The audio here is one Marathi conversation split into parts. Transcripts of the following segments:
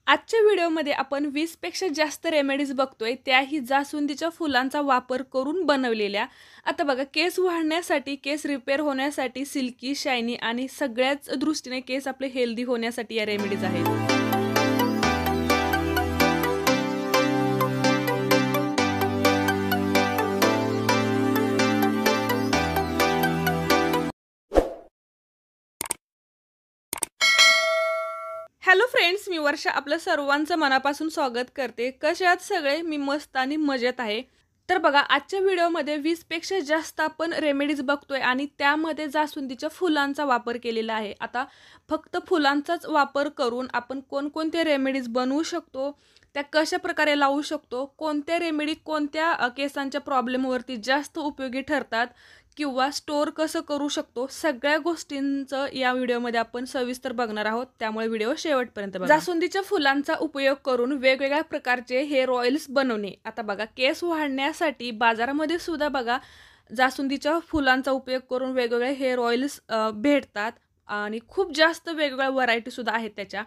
आजच्या व्हिडिओमध्ये आपण 20 पेक्षा जास्त रेमेडीज बघतोय, त्याही जास्वंदीच्या फुलांचा वापर करून बनवलेल्या। आता बघा, केस वाढण्यासाठी, केस रिपेअर होण्यासाठी, सिल्की, शायनी आणि सगळ्याच दृष्टीने केस आपले हेल्दी होण्यासाठी या रेमेडीज आहेत। हॅलो फ्रेंड्स, मी वर्षा आपलं सर्वांचं मनापासून स्वागत करते। कसे आहात सगळे? मी मस्त आणि मजेत आहे। तर बघा, आजच्या व्हिडिओमध्ये 20 पेक्षा जास्त आपण रेमेडीज बघतोय आणि त्यामध्ये जास्वंदीच्या फुलांचा वापर केलेला आहे। आता फक्त फुलांचाच वापर करून आपण कोणकोणते रेमेडीज बनवू शकतो, त्या कशा प्रकारे लावू शकतो, कोणत्या रेमेडी कोणत्या केसांच्या प्रॉब्लेमवरती जास्त उपयोगी ठरतात किंवा स्टोअर कसं करू शकतो, सगळ्या गोष्टींचं या व्हिडिओमध्ये आपण सविस्तर बघणार आहोत। त्यामुळे व्हिडिओ शेवटपर्यंत बघा। जास्वंदीच्या फुलांचा उपयोग करून वेगवेगळ्या प्रकारचे हेअर ऑइल्स बनवणे। आता बघा, केस वाढण्यासाठी बाजारामध्ये सुद्धा बघा जास्वंदीच्या फुलांचा उपयोग करून वेगवेगळे हेअर ऑइल्स भेटतात आणि खूप जास्त वेगवेगळ्या व्हरायटी सुद्धा आहेत त्याच्या।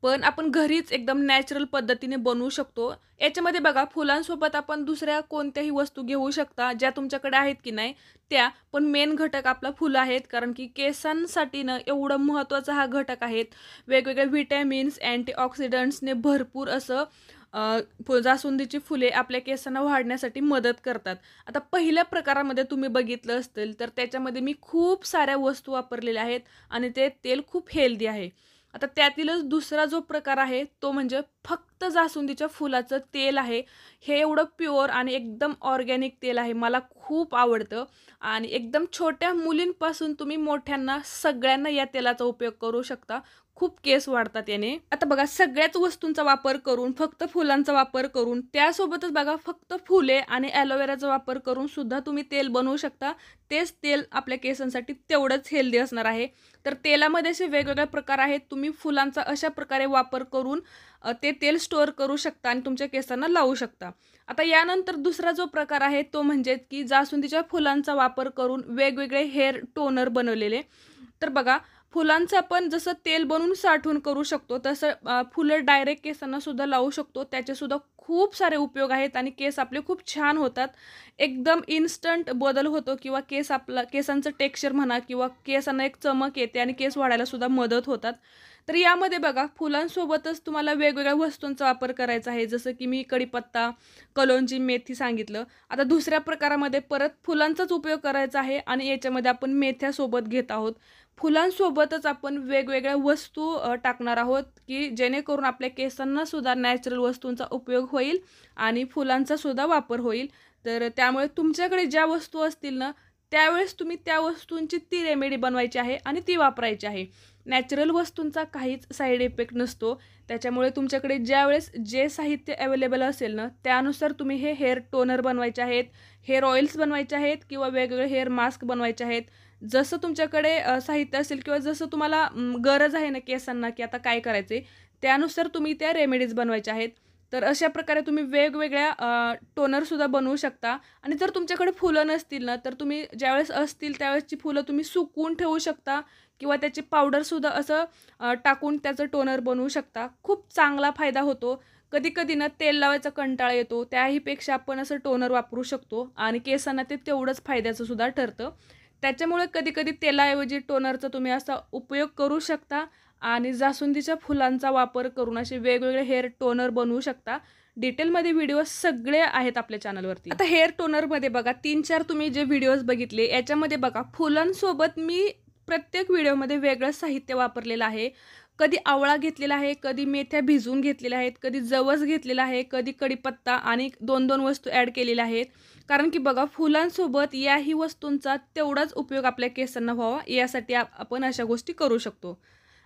पण आपण घरीच एकदम नॅचरल पद्धतीने बनवू शकतो। याच्यामध्ये बघा, फुलांसोबत आपण दुसऱ्या कोणत्याही वस्तू घेऊ शकता ज्या तुमच्याकडे आहेत की नाही त्या, पण मेन घटक आपला फुलं आहेत, कारण की केसांसाठी ना एवढं महत्त्वाचा हा घटक आहेत। वेगवेगळे व्हिटॅमिन्स, अँटीऑक्सिडंट्सने भरपूर असं जास्वंदीची फुले आपल्या केसांना वाढण्यासाठी मदत करतात। आता पहिल्या प्रकारामध्ये तुम्ही बघितलं असेल तर त्याच्यामध्ये मी खूप साऱ्या वस्तू वापरलेल्या आहेत आणि ते तेल खूप हेल्दी आहे। आता त्यातीलच दुसरा जो प्रकार आहे तो म्हणजे फक्त जास्वंदीच्या फुलाचं तेल आहे। हे एवढं प्युअर आणि एकदम ऑर्गॅनिक तेल आहे, मला खूप आवडतं आणि एकदम छोट्या मुलींपासून तुम्ही मोठ्यांना सगळ्यांना या तेलाचा उपयोग करू शकता। खूप केस वाढतात याने। आता बघा, सगळ्याच वस्तूंचा वापर करून, फक्त फुलांचा वापर करून, त्यासोबतच बघा फक्त फुले आणि ॲलोवेराचा वापर करून सुद्धा तुम्ही तेल बनवू शकता। तेच तेल आपल्या केसांसाठी तेवढंच हेल्दी असणार आहे। तर तेलामध्ये असे वेगवेगळे प्रकार आहेत, तुम्ही फुलांचा अशा प्रकारे वापर करून ते तेल स्टोअर करू शकता आणि तुमच्या केसांना लावू शकता। आता यानंतर दुसरा जो प्रकार आहे तो म्हणजे की जास्वंदीच्या फुलांचा वापर करून वेगवेगळे हेअर टोनर बनवलेले। तर बघा, फुलांचं आपण जसं तेल बनवून साठवून करू शकतो, तसं फुलं डायरेक्ट केसांना सुद्धा लावू शकतो। त्याचे सुद्धा खूप सारे उपयोग आहेत आणि केस आपले खूप छान होतात। एकदम इन्स्टंट बदल होतो किंवा केसांचं टेक्स्चर म्हणा किंवा केसांना एक चमक येते आणि केस वाढायला सुद्धा मदत होतात। तर यामध्ये बघा, फुलांसोबतच तुम्हाला वेगवेगळ्या वस्तूंचा वापर करायचा आहे, जसं की मी कढीपत्ता, कलोंजी, मेथी सांगितलं। आता दुसऱ्या प्रकारामध्ये परत फुलांचाच उपयोग करायचा आहे आणि याच्यामध्ये आपण मेथ्यासोबत घेत आहोत। फुलांसोबतच आपण वेगवेगळ्या वस्तू टाकणार आहोत की जेणेकरून आपल्या केसांना सुद्धा नॅचरल वस्तूंचा उपयोग होईल आणि फुलांचा सुद्धा वापर होईल। तर त्यामुळे तुमच्याकडे ज्या वस्तू असतील ना, त्यावेळेस तुम्ही त्या वस्तूंची ती रेमेडी बनवायची आहे आणि ती वापरायची आहे। नॅचरल वस्तूंचा काहीच साईड इफेक्ट नसतो। त्याच्यामुळे तुमच्याकडे ज्यावेळेस जे साहित्य अवेलेबल असेल ना, त्यानुसार तुम्ही हे हेअर टोनर बनवायचे आहेत, हेअर ऑइल्स बनवायचे आहेत किंवा वेगवेगळे हेअर मास्क बनवायचे आहेत। जसं तुमच्याकडे साहित्य असेल किंवा जसं तुम्हाला गरज आहे ना केसांना की आता काय करायचे, त्यानुसार तुम्ही त्या रेमेडीज बनवायच्या आहेत। तर अशा प्रकारे तुम्ही वेगवेगळ्या टोनरसुद्धा बनवू शकता आणि जर तुमच्याकडे फुलं नसतील ना, तर तुम्ही ज्यावेळेस असतील त्यावेळेसची फुलं तुम्ही सुकवून ठेवू शकता किंवा त्याची पावडरसुद्धा असं टाकून त्याचं टोनर बनवू शकता। खूप चांगला फायदा होतो। कधी-कधी ना तेल लावायचा कंटाळा येतो, त्याहीपेक्षा आपण असं टोनर वापरू शकतो आणि केसांना ते तेवढंच फायद्याचं सुद्धा ठरतं। त्याच्यामुळे कधी-कधी तेलाऐवजी टोनरचा तुम्ही असा उपयोग करू शकता आणि जास्वंदीच्या फुलांचा वापर करून असे वेगवेगळे हेअर टोनर बनवू शकता। डिटेलमध्ये व्हिडिओ सगळे आहेत आपल्या चॅनलवरती। आता हेअर टोनरमध्ये बघा, 3-4 तुम्ही जे व्हिडिओज बघितले याच्यामध्ये बघा, फुलांसोबत मी प्रत्येक व्हिडिओमध्ये वेगळं साहित्य वापरलेलं आहे। कधी आवळा घेतलेला आहे, कधी मेथ्या भिजवून घेतलेल्या आहेत, कधी जवस घेतलेला आहे, कधी कढीपत्ता आणि 2-2 वस्तू ॲड केलेल्या आहेत। कारण की बघा, फुलांसोबत याही वस्तूंचा तेवढाच उपयोग आपल्या केसांना व्हावा यासाठी आपण अशा गोष्टी करू शकतो।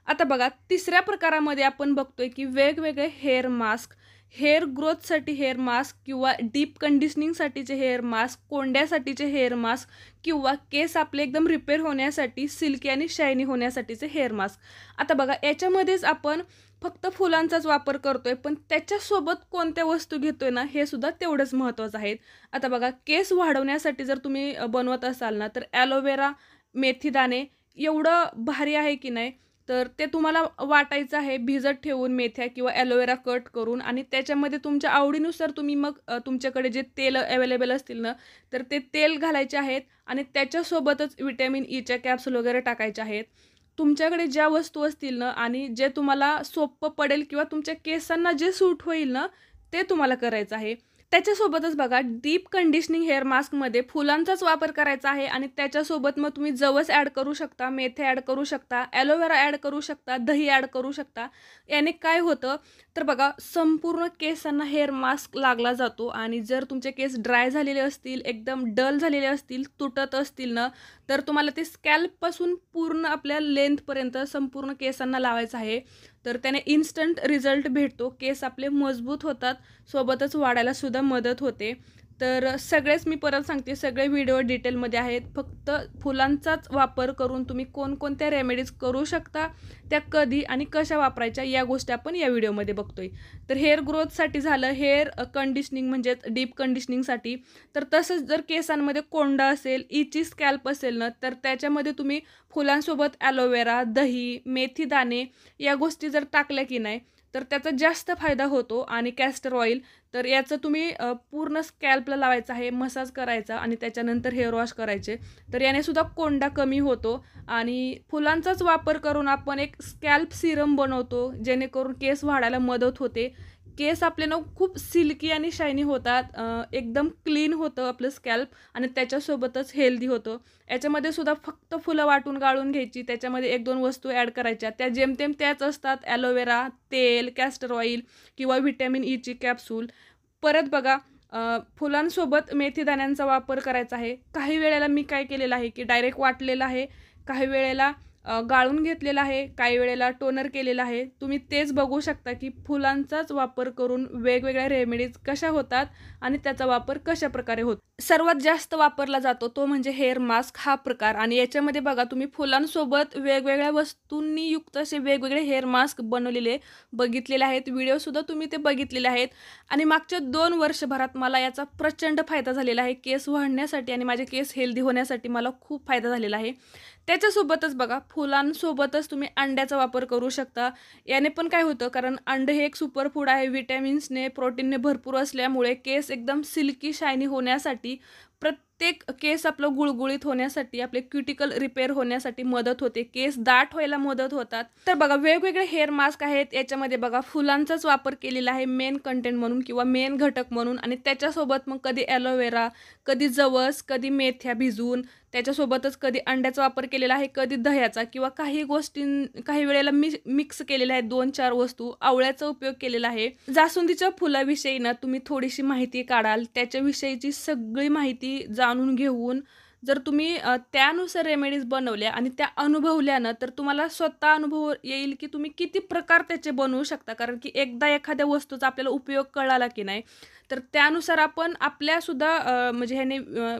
आता बघा, तिसऱ्या प्रकारामध्ये आपण बघतोय की वेगवेगळे हेअर मास्क, हेअर ग्रोथसाठी हेअर मास्क किंवा डीप कंडिशनिंगसाठीचे हेअर मास्क, कोंड्यासाठीचे हेअर मास्क किंवा केस आपले एकदम रिपेअर होण्यासाठी, सिल्की आणि शायनी होण्यासाठीचे हेअर मास्क। आता बघा, याच्यामध्येच आपण फक्त फुलांचाच वापर करतोय, पण त्याच्यासोबत कोणत्या वस्तू घेतोय ना, हे सुद्धा तेवढंच महत्त्वाचं आहे। आता बघा, केस वाढवण्यासाठी जर तुम्ही बनवत असाल ना, तर ॲलोवेरा, मेथीदाणे एवढं भारी आहे की नाही, तर ते तुम्हाला वाटायचं आहे भिजत ठेवून मेथ्या किंवा ॲलोवेरा कट करून, आणि त्याच्यामध्ये तुमच्या आवडीनुसार तुम्ही मग तुमच्याकडे जे तेल अवेलेबल असतील ना, तर ते तेल घालायचे आहेत आणि त्याच्यासोबतच व्हिटॅमिन ईच्या कॅप्सूल वगैरे टाकायच्या आहेत. तुमच्याकडे ज्या वस्तू असतील ना आणि जे तुम्हाला सोपं पडेल किंवा तुमच्या केसांना जे सूट होईल ना, ते तुम्हाला करायचं आहे. त्याच्यासोबतच बघा, डीप कंडिशनिंग हेअर मास्कमध्ये फुलांचाच वापर करायचा आहे आणि त्याच्यासोबत मग तुम्ही जवस ॲड करू शकता, मेथे ॲड करू शकता, ॲलोवेरा ॲड करू शकता, दही ॲड करू शकता. याने काय होतं तर बघा, संपूर्ण केसांना हेअर मास्क लागला जातो आणि जर तुमचे केस ड्राय झालेले असतील, एकदम डल झालेले असतील, तुटत असतील ना, तर तुम्हाला ते स्कॅल्पपासून पूर्ण आपल्या लेंथपर्यंत संपूर्ण केसांना लावायचं आहे. तर त्याने इन्स्टंट रिझल्ट भेटतो, केस आपले मजबूत होतात, सोबतच वाढायला सुद्धा मदत होते. तर सगळेच मी परत सांगते, सगळे व्हिडिओ डिटेलमध्ये आहेत. फक्त फुलांचाच वापर करून तुम्ही कोणकोणत्या रेमेडीज करू शकता, त्या कधी आणि कशा वापरायच्या, या गोष्टी आपण या व्हिडिओमध्ये बघतोय. तर हेअर ग्रोथसाठी झालं, हेअर कंडिशनिंग म्हणजेच डीप कंडिशनिंगसाठी. तर तसंच जर केसांमध्ये कोंडा असेल, इची स्कॅल्प असेल ना, तर त्याच्यामध्ये तुम्ही फुलांसोबत ॲलोवेरा, दही, मेथी दाणे या गोष्टी जर टाकल्या की नाही, तर त्याचा जास्त फायदा होतो. आणि कॅस्टर ऑइल, तर याचं तुम्ही पूर्ण स्कॅल्पला लावायचं आहे, मसाज करायचा आणि त्याच्यानंतर हेअर वॉश करायचे. तर याने सुद्धा कोंडा कमी होतो. आणि फुलांचाच वापर करून आपण एक स्कॅल्प सिरम बनवतो, जेणेकरून केस वाढायला मदत होते. केस आपले ना खूप सिल्की आणि शायनी होतात, एकदम क्लीन होतं आपलं स्कॅल्प आणि त्याच्यासोबतच हेल्दी होतं. याच्यामध्ये सुद्धा फक्त फुलं वाटून गाळून घ्यायची, त्याच्यामध्ये 1-2 वस्तू ॲड करायच्या, त्या जेमतेम त्याच असतात, ॲलोवेरा, तेल, कॅस्टर ऑइल किंवा व्हिटॅमिन ईची कॅप्सूल. परत बघा, फुलांसोबत मेथीदाण्यांचा वापर करायचा आहे. काही वेळेला मी काय केलेलं आहे की डायरेक्ट वाटलेलं आहे, काही वेळेला गाळून घेतलेला आहे, काही वेळेला टोनर केलेला आहे. तुम्ही तेच बघू शकता की फुलांचाच वापर करून वेगवेगळ्या रेमेडीज कशा होतात आणि त्याचा वापर कशा प्रकारे होतो. सर्वात जास्त वापरला जातो तो म्हणजे हेअर मास्क हा प्रकार. आणि याच्यामध्ये बघा, तुम्ही फुलांसोबत वेगवेगळ्या वस्तूंनी युक्त असे वेगवेगळे हेअर मास्क बनवलेले बघितलेले आहेत, व्हिडिओसुद्धा तुम्ही ते बघितलेले आहेत. आणि मागच्या 2 वर्षभरात मला याचा प्रचंड फायदा झालेला आहे. केस वाढण्यासाठी आणि माझे केस हेल्दी होण्यासाठी मला खूप फायदा झालेला आहे. त्याच्यासोबतच बघा, फुलांसोबतच तुम्ही अंड्याचा वापर करू शकता. याने पण काय होतं, कारण अंड हे एक सुपर फूड आहे, व्हिटॅमिन्सने, प्रोटीनने भरपूर असल्यामुळे केस एकदम सिल्की शायनी होण्यासाठी, प्रत्येक केस आपलं गुळगुळीत होण्यासाठी, आपले क्युटिकल रिपेअर होण्यासाठी मदत होते, केस दाट व्हायला मदत होतात. तर बघा, वेगवेगळे हेअर मास्क आहेत. याच्यामध्ये बघा, फुलांचाच वापर केलेला आहे मेन कंटेंट म्हणून किंवा मेन घटक म्हणून, आणि त्याच्यासोबत मग कधी ॲलोवेरा, कधी जवस, कधी मेथ्या भिजवून, त्याच्यासोबतच कधी अंड्याचा वापर केलेला आहे, कधी दह्याचा, किंवा काही वेळेला मिक्स केलेल्या आहेत 2-4 वस्तू. आवळ्याचा उपयोग केलेला आहे. जास्वंदीच्या फुलाविषयी ना तुम्ही थोडीशी माहिती काढाल, त्याच्याविषयीची सगळी माहिती जाणून घेऊन जर तुम्ही त्यानुसार रेमेडीज बनवल्या आणि त्या अनुभवल्या ना, तर तुम्हाला स्वतः अनुभव येईल की तुम्ही किती प्रकार त्याचे बनवू शकता. कारण की एकदा एखाद्या वस्तूचा आपल्याला उपयोग कळाला की नाही, तर त्यानुसार आपण आपल्यासुद्धा म्हणजे ह्याने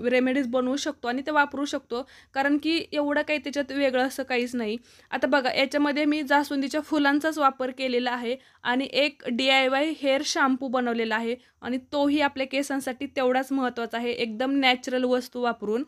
रेमेडीज बनवू शकतो आणि ते वापरू शकतो. कारण की एवढं काही त्याच्यात वेगळं असं काहीच नाही. आता बघा, याच्यामध्ये मी जास्वंदीच्या फुलांचाच वापर केलेला आहे आणि एक DIY हेअर शॅम्पू बनवलेला आहे आणि तोही आपल्या केसांसाठी तेवढाच महत्त्वाचा आहे, एकदम नॅचरल वस्तू वापरून.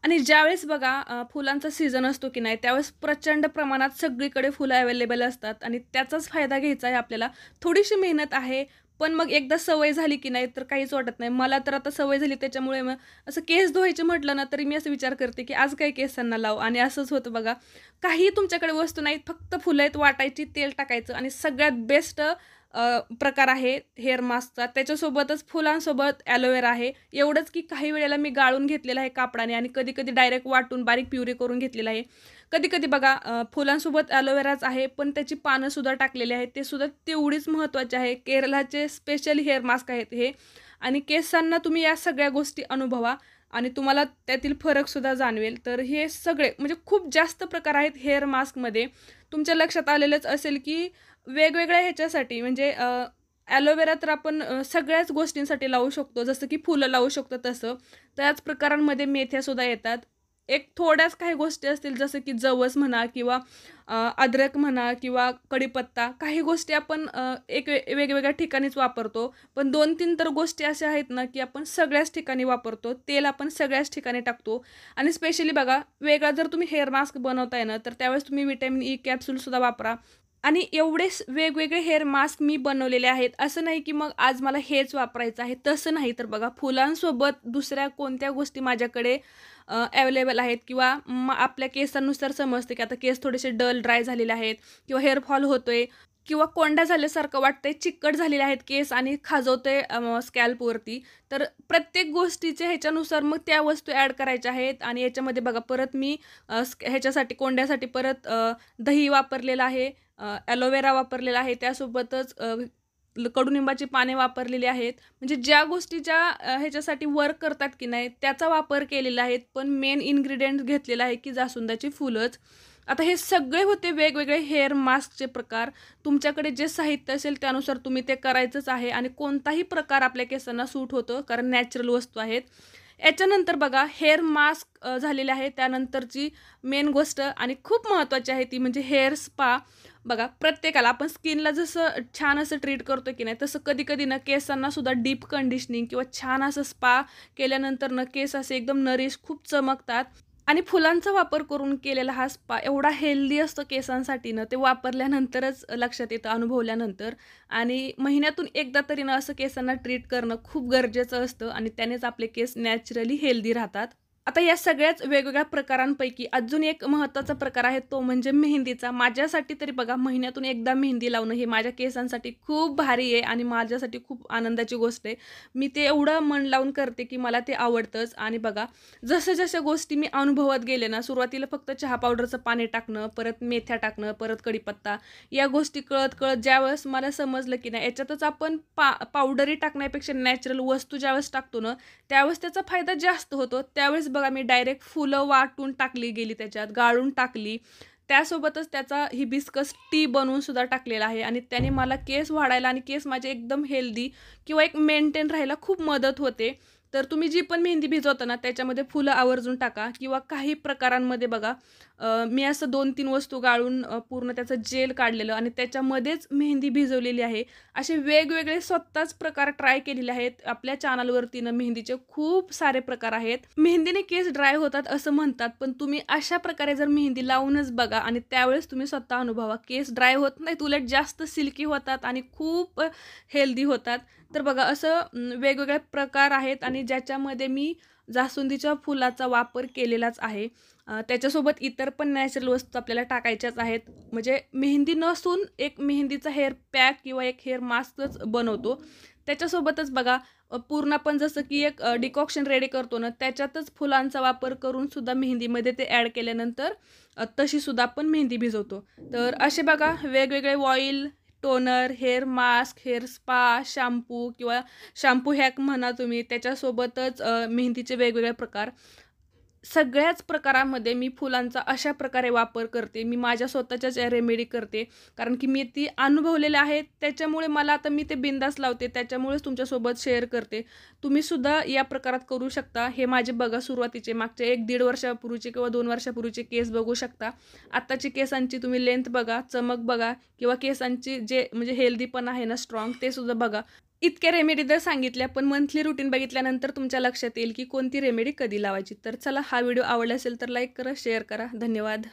आणि ज्यावेळेस बघा, फुलांचा सीझन असतो की नाही, त्यावेळेस प्रचंड प्रमाणात सगळीकडे फुलं अवेलेबल असतात आणि त्याचाच फायदा घ्यायचा आहे आपल्याला. थोडीशी मेहनत आहे, पण मग एकदा सवय झाली की नाही तर काहीच वाटत नाही. मला तर आता सवय झाली, त्याच्यामुळे मग असं केस धुवायचे म्हटलं ना, तरी मी असं विचार करते की आज काय केसांना लावू, आणि असंच होतं बघा. काही तुमच्याकडे वस्तू नाहीत, फक्त फुलं आहेत, वाटायची, तेल टाकायचं, आणि सगळ्यात बेस्ट प्रकार आहे हेअर मास्कचा. त्याच्यासोबतच फुलांसोबत ॲलोवेरा आहे. एवढंच की काही वेळेला मी गाळून घेतलेलं आहे कापडाने आणि कधी-कधी डायरेक्ट वाटून बारीक प्युरी करून घेतलेलं आहे. कधी-कधी बघा, फुलांसोबत ॲलोवेराच आहे, पण त्याची पानंसुद्धा टाकलेली आहेत. ते सुद्धा तेवढीच महत्त्वाचे आहे. केरळाचे स्पेशल हेअर मास्क आहेत हे. आणि केसांना तुम्ही या सगळ्या गोष्टी अनुभवा आणि तुम्हाला त्यातील फरकसुद्धा जाणवेल. तर हे सगळे म्हणजे खूप जास्त प्रकार आहेत हेअर मास्कमध्ये. तुमच्या लक्षात आलेलंच असेल की वेगवेगळ्या ह्याच्यासाठी म्हणजे ॲलोवेरा तर आपण सगळ्याच गोष्टींसाठी लावू शकतो, जसं की फुलं लावू शकतो तसं. त्याच प्रकारांमध्ये मेथ्यासुद्धा येतात. एक थोड्याच काही गोष्टी असतील जसं की जवस म्हणा किंवा अद्रक म्हणा किंवा कढीपत्ता, काही गोष्टी आपण वेगवेगळ्या ठिकाणीच वापरतो. पण 2-3 तर गोष्टी अशा आहेत ना, की आपण सगळ्याच ठिकाणी वापरतो. तेल आपण सगळ्याच ठिकाणी टाकतो आणि स्पेशली बघा, वेगळा जर तुम्ही हेअर मास्क बनवताय ना, तर त्यावेळेस तुम्ही व्हिटॅमिन ई कॅप्सूलसुद्धा वापरा. आणि एवढेच वेगवेगळे हेअर मास्क मी बनवलेले आहेत. असं नाही की मग आज मला हेच वापरायचं आहे, तसं नाही. तर बघा, फुलांसोबत दुसऱ्या कोणत्या गोष्टी माझ्याकडे अवेलेबल आहेत किंवा आपल्या केसांनुसार समजते की आता केस थोडेसे डल, ड्राय झालेले आहेत किंवा हेअर फॉल होतोय किंवा कोंडा झाल्यासारखं वाटतंय, चिकट झालेले आहेत केस आणि खाजवतंय स्कॅल्पवरती. तर प्रत्येक गोष्टीच्या ह्याच्यानुसार मग त्या वस्तू ॲड करायच्या आहेत. आणि याच्यामध्ये बघा, परत मी ह्याच्यासाठी कोंड्यासाठी परत दही वापरलेलं आहे, ॲलोवेरा वापरलेला आहे, त्यासोबतच कडुनिंबाची पाने वापरलेली आहेत. म्हणजे ज्या गोष्टी ज्या ह्याच्यासाठी वर्क करतात की नाही त्याचा वापर केलेला आहे. पण मेन इन्ग्रीडियंट घेतलेला आहे की जास्वंदाची फुलंच. आता हे सगळे होते वेगवेगळे हेअर मास्कचे प्रकार. तुमच्याकडे जे साहित्य असेल त्यानुसार तुम्ही ते करायचंच आहे आणि कोणताही प्रकार आपल्या केसांना सूट होतो, कारण नॅचरल वस्तू आहेत. याच्यानंतर बघा, हेअर मास्क झालेले आहे. त्यानंतरची मेन गोष्ट आणि खूप महत्त्वाची आहे ती म्हणजे हेअर स्पा. बघा, प्रत्येकाला आपण स्किनला जसं छान असं ट्रीट करतो की नाही, तसं कधी-कधी ना केसांना सुद्धा डीप कंडिशनिंग किंवा छान असं स्पा केल्यानंतर ना केस असे एकदम नरिश खूप चमकतात. आणि फुलांचा वापर करून केलेला हा स्पा एवढा हेल्दी असतो केसांसाठी ना, ते वापरल्यानंतरच लक्षात येतं, अनुभवल्यानंतर. आणि महिन्यातून एकदा तरी ना असं केसांना ट्रीट करणं खूप गरजेचं असतं आणि त्यानेच आपले केस नॅचरली हेल्दी राहतात. आता या सगळ्याच वेगवेगळ्या प्रकारांपैकी अजून एक महत्त्वाचा प्रकार आहे, तो म्हणजे मेहंदीचा. माझ्यासाठी तरी बघा, महिन्यातून एकदा मेहंदी लावणं हे माझ्या केसांसाठी खूप भारी आहे आणि माझ्यासाठी खूप आनंदाची गोष्ट आहे. मी ते एवढं मन लावून करते की मला ते आवडतंच. आणि बघा, जशा गोष्टी मी अनुभवत गेले ना, सुरुवातीला फक्त चहा पावडरचं पाणी टाकणं, परत मेथ्या टाकणं, परत कढीपत्ता, या गोष्टी कळत ज्यावेळेस मला समजलं की नाही याच्यातच आपण पावडरी टाकण्यापेक्षा नॅचरल वस्तू ज्यावेळेस टाकतो ना, त्यावेळेस त्याचा फायदा जास्त होतो. त्यावेळेस बघा, मी डायरेक्ट फुलं वाटून टाकली गेली, त्याच्यात गाळून टाकली. त्यासोबतच त्याचा हिबिस्कस टी बनवून सुद्धा टाकलेला आहे आणि त्याने मला केस वाढायला आणि केस माझे एकदम हेल्दी किंवा एक मेंटेन राहायला खूप मदत होते. तर तुम्ही जी पण मेहंदी भिजवता ना, त्याच्यामध्ये फुलं आवर्जून टाका. किंवा काही प्रकारांमध्ये बघा, मी असं 2-3 वस्तू गाळून पूर्ण त्याचं जेल काढलेलं आणि त्याच्यामध्येच मेहंदी भिजवलेली आहे. असे वेगवेगळे स्वतःच प्रकार ट्राय केलेले आहेत. आपल्या चॅनलवरती ना मेहंदीचे खूप सारे प्रकार आहेत. मेहंदीने केस ड्राय होतात असं म्हणतात, पण तुम्ही अशा प्रकारे जर मेहंदी लावूनच बघा आणि त्यावेळेस तुम्ही स्वतः अनुभवा, केस ड्राय होत नाहीत, उलट जास्त सिल्की होतात आणि खूप हेल्दी होतात. तर बघा, असं वेगवेगळे प्रकार आहेत आणि ज्याच्यामध्ये मी जास्वंदीच्या फुलाचा वापर केलेलाच आहे. त्याच्यासोबत इतर पण नॅचरल वस्तू आपल्याला टाकायच्याच आहेत. म्हणजे मेहंदी नसून एक मेहंदीचा हेअर पॅक किंवा एक हेअर मास्कच बनवतो. त्याच्यासोबतच बघा, पूर्ण आपण जसं की एक डिकॉक्शन रेडी करतो ना, त्याच्यातच फुलांचा वापर करून सुद्धा मेहंदीमध्ये ते ॲड केल्यानंतर तशी सुद्धा आपण मेहंदी भिजवतो. तर असे बघा, वेगवेगळे oil, toner, hair mask, hair spa, shampoo किंवा शॅम्पू हॅक म्हणा तुम्ही, त्याच्यासोबतच मेहंदीचे वेगवेगळे प्रकार. सगळ्याच प्रकारामध्ये मी फुलांचा अशा प्रकारे वापर करते. मी माझ्या स्वतःच्याच रेमेडी करते. कारण की मी ती अनुभवलेल्या आहेत. त्याच्यामुळे मला आता मी ते बिंदास लावते. त्याच्यामुळेच तुमच्यासोबत शेअर करते. तुम्हीसुद्धा या प्रकारात करू शकता. हे माझे बघा सुरुवातीचे मागच्या 1-1.5 वर्षापूर्वीचे किंवा 2 वर्षापूर्वीचे केस बघू शकता. आत्ताची केसांची तुम्ही लेंथ बघा, चमक बघा किंवा केसांची जे म्हणजे हेल्दी पण आहे ना, स्ट्रॉंग, ते सुद्धा बघा. इतक्या रेमेडी जर सांगितल्या, पण मंथली रुटीन बघितल्यानंतर तुमच्या लक्षात येईल की कोणती रेमेडी कधी लावायची. तर चला, हा व्हिडिओ आवडला असेल तर लाईक करा, शेअर करा. धन्यवाद.